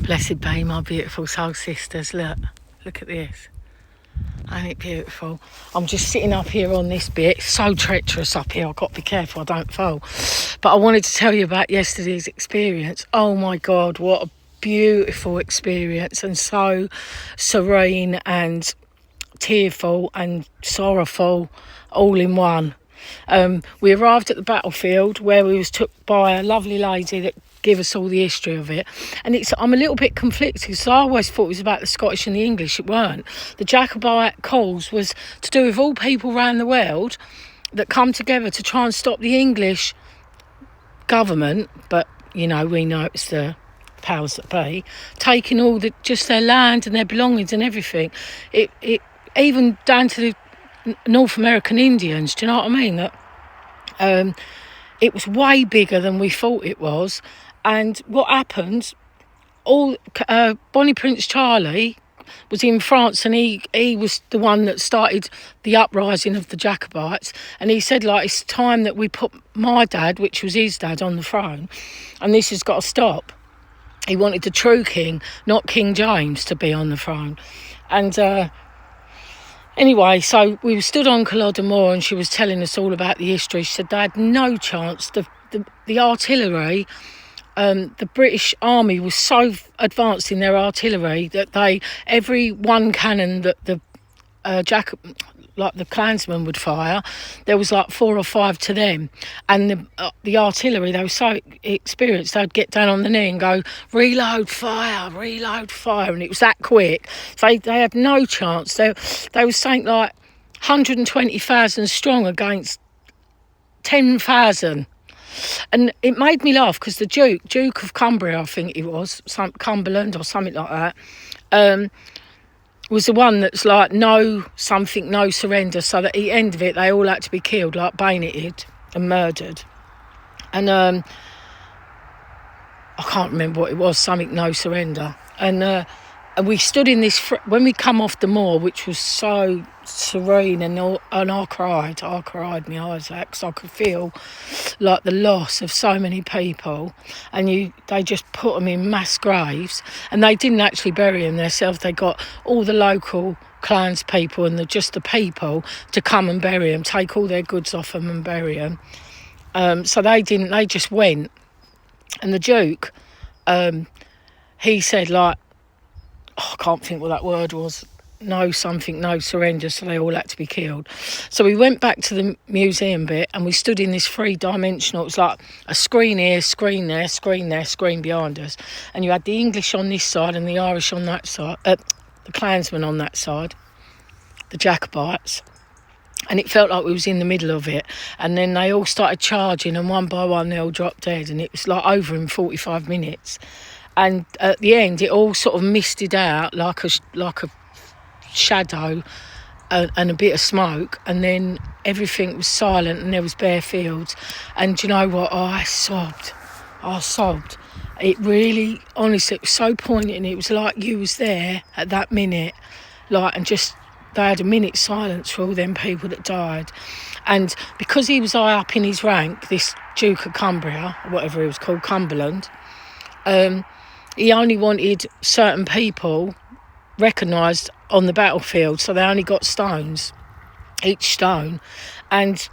Blessed be my beautiful soul sisters. Look at this. Ain't it beautiful? I'm just sitting up here on this bit. It's so treacherous up here. I've got to be careful I don't fall. But I wanted to tell you about yesterday's experience. Oh my God, what a beautiful experience, and so serene and tearful and sorrowful all in one. We arrived at the battlefield where we was took by a lovely lady that give us all the history of it, and I'm a little bit conflicted, so I always thought it was about the Scottish and the English. It weren't. The Jacobite cause was to do with all people around the world that come together to try and stop the English government, but we know it's the powers that be, taking all just their land and their belongings and everything. It even down to the North American Indians. Do you know what I mean? That it was way bigger than we thought it was. And what happened, Bonnie Prince Charlie was in France, and he was the one that started the uprising of the Jacobites, and he said, it's time that we put my dad, which was his dad, on the throne, and this has got to stop. He wanted the true king, not King James, to be on the throne. And anyway, so we stood on Culloden Moor, and she was telling us all about the history. She said they had no chance. The artillery, the British Army was so advanced in their artillery that every one cannon that the Klansmen would fire, there was 4 or 5 to them. And the artillery, they were so experienced, they'd get down on the knee and go, reload fire, and it was that quick. So they had no chance. They were saying 120,000 strong against 10,000. And it made me laugh because the Duke of Cumbria, I think it was, Cumberland or something like that, was the one that's no surrender, so that at the end of it they all had to be killed, bayoneted and murdered. And I can't remember what it was, something no surrender. And we stood in this, when we come off the moor, which was so serene, and I cried my eyes out, because I could feel the loss of so many people. And they just put them in mass graves, and they didn't actually bury them themselves. They got all the local clans people and just the people to come and bury them, take all their goods off them and bury them. So they didn't, they just went. And the Duke, he said I can't think what that word was, no surrender, so they all had to be killed. So we went back to the museum bit, and we stood in this 3-dimensional, it was like a screen here, screen there, screen there, screen behind us, and you had the English on this side and the Irish on that side, the Klansmen on that side, the Jacobites, and it felt like we was in the middle of it. And then they all started charging, and one by one they all dropped dead, and it was over in 45 minutes. And at the end, it all sort of misted out like a shadow and a bit of smoke, and then everything was silent, and there was bare fields. And do you know what? I sobbed. It really, honestly, it was so poignant. It was like you was there at that minute, and just they had a minute's silence for all them people that died. And because he was high up in his rank, this Duke of Cumbria, or whatever he was called, Cumberland, he only wanted certain people recognised on the battlefield, so they only got stones, each stone. And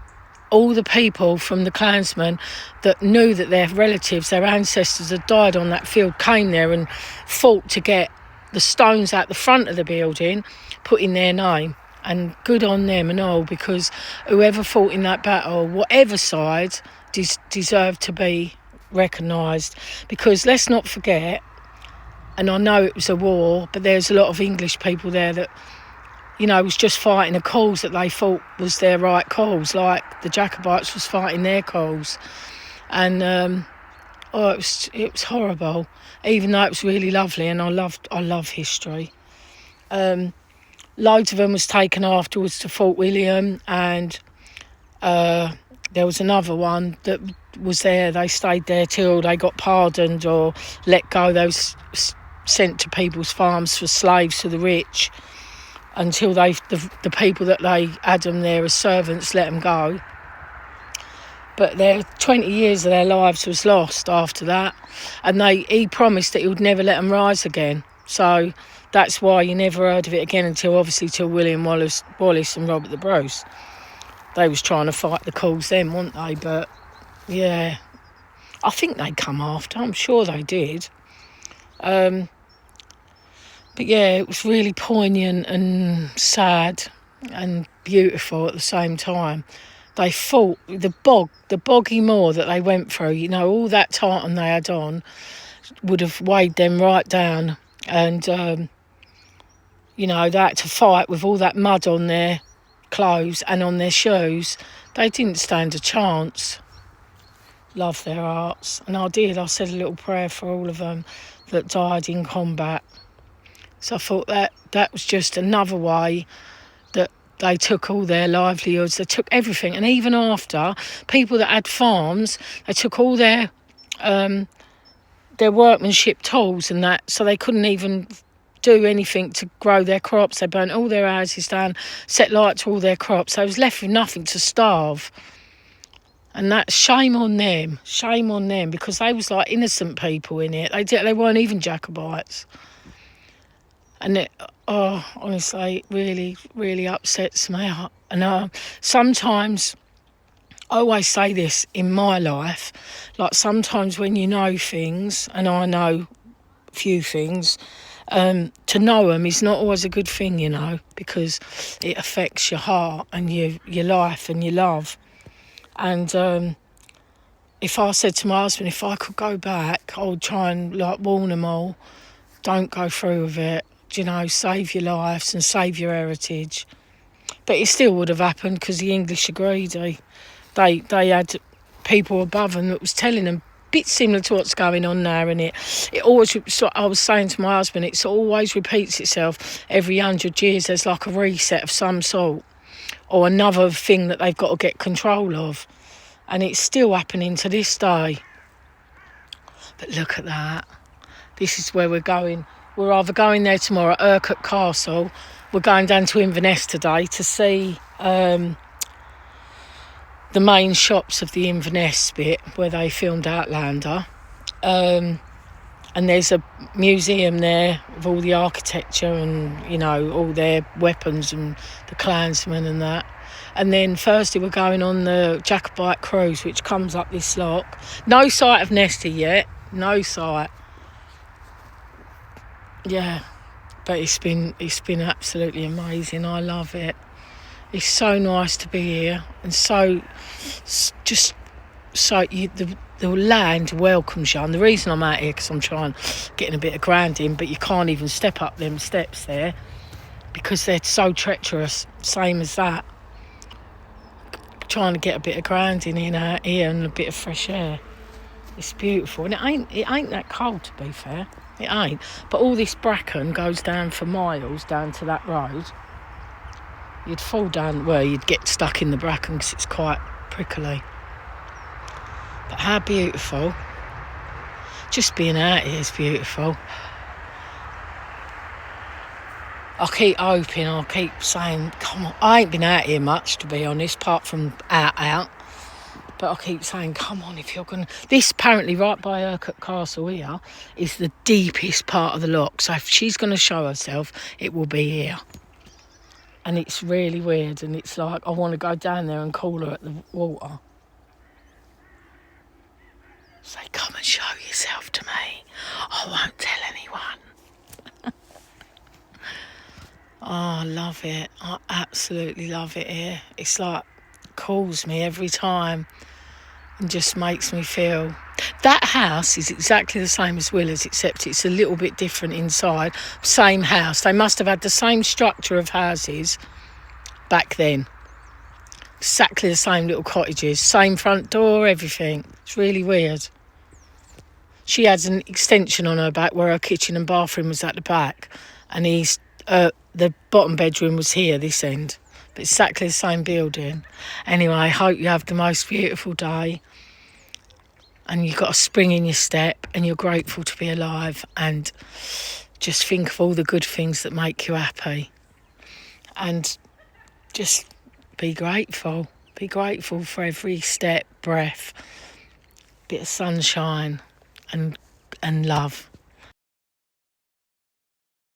all the people from the Klansmen that knew that their relatives, their ancestors had died on that field, came there and fought to get the stones out the front of the building, put in their name. And good on them and all, because whoever fought in that battle, whatever side, deserved to be recognised. Because let's not forget, and I know it was a war, but there's a lot of English people there that, was just fighting a cause that they thought was their right cause, like the Jacobites was fighting their cause. And it was horrible, even though it was really lovely, and I love history. Loads of them was taken afterwards to Fort William, and there was another one that was there. They stayed there till they got pardoned or let go. They was sent to people's farms for slaves to the rich, until the people that they had them there as servants let them go. but their 20 years of their lives was lost after that, and he promised that he would never let them rise again. So that's why you never heard of it again until William Wallace and Robert the Bruce. They was trying to fight the cause then, weren't they? But yeah, I think they come after. I'm sure they did. But yeah, it was really poignant and sad and beautiful at the same time. They fought the boggy moor that they went through. You know, all that tartan they had on would have weighed them right down, and you know, they had to fight with all that mud on their clothes and on their shoes. They didn't stand a chance. Love their hearts. And I said a little prayer for all of them that died in combat. So I thought that was just another way that they took all their livelihoods, they took everything. And even after, people that had farms, they took all their workmanship tools and that, so they couldn't even do anything to grow their crops. They burnt all their houses down, set light to all their crops. They was left with nothing to starve. And that's shame on them, because they was like innocent people in it. They weren't even Jacobites. And it, honestly, it really, really upsets me. And sometimes, I always say this in my life, like sometimes when you know things, and I know a few things, to know them is not always a good thing, you know, because it affects your heart and your life and your love. And if I said to my husband, if I could go back, I would try and like warn them all, don't go through with it, you know, save your lives and save your heritage. But it still would have happened because the English are greedy. They had people above them that was telling them, bit similar to what's going on now, and it always, so I was saying to my husband, it always repeats itself every 100 years. There's like a reset of some sort or another thing that they've got to get control of, and it's still happening to this day. But look at that, this is where we're going. We're either going there tomorrow at Urquhart Castle. We're going down to Inverness today to see the main shops of the Inverness bit where they filmed Outlander. And there's a museum there of all the architecture and, you know, all their weapons and the Klansmen and that. And then Thursday we're going on the Jacobite cruise, which comes up this lock. No sight of Nesty yet, no sight. Yeah, but it's been absolutely amazing. I love it. It's so nice to be here, and the land welcomes you. And the reason I'm out here because I'm getting a bit of ground in, but you can't even step up them steps there because they're so treacherous. Same as that. Trying to get a bit of ground in here and a bit of fresh air. It's beautiful, and it ain't that cold, to be fair. It ain't. But all this bracken goes down for miles down to that road. You'd fall down, well, you'd get stuck in the bracken because it's quite prickly. But how beautiful. Just being out here is beautiful. I keep hoping, I keep saying, come on. I ain't been out here much, to be honest, apart from out. But I keep saying, come on, if you're going to... This, apparently, right by Urquhart Castle here, is the deepest part of the loch. So if she's going to show herself, it will be here. And it's really weird, and it's like, I want to go down there and call her at the water. Say, come and show yourself to me. I won't tell anyone. Oh, I love it. I absolutely love it here. It's like, calls me every time and just makes me feel... That house is exactly the same as Willard's, except it's a little bit different inside. Same house. They must have had the same structure of houses back then. Exactly the same little cottages, same front door, everything. It's really weird. She had an extension on her back where her kitchen and bathroom was at the back, and the bottom bedroom was here, this end. But it's exactly the same building. Anyway, I hope you have the most beautiful day. And you've got a spring in your step and you're grateful to be alive, and just think of all the good things that make you happy, and just be grateful for every step breath, bit of sunshine and love.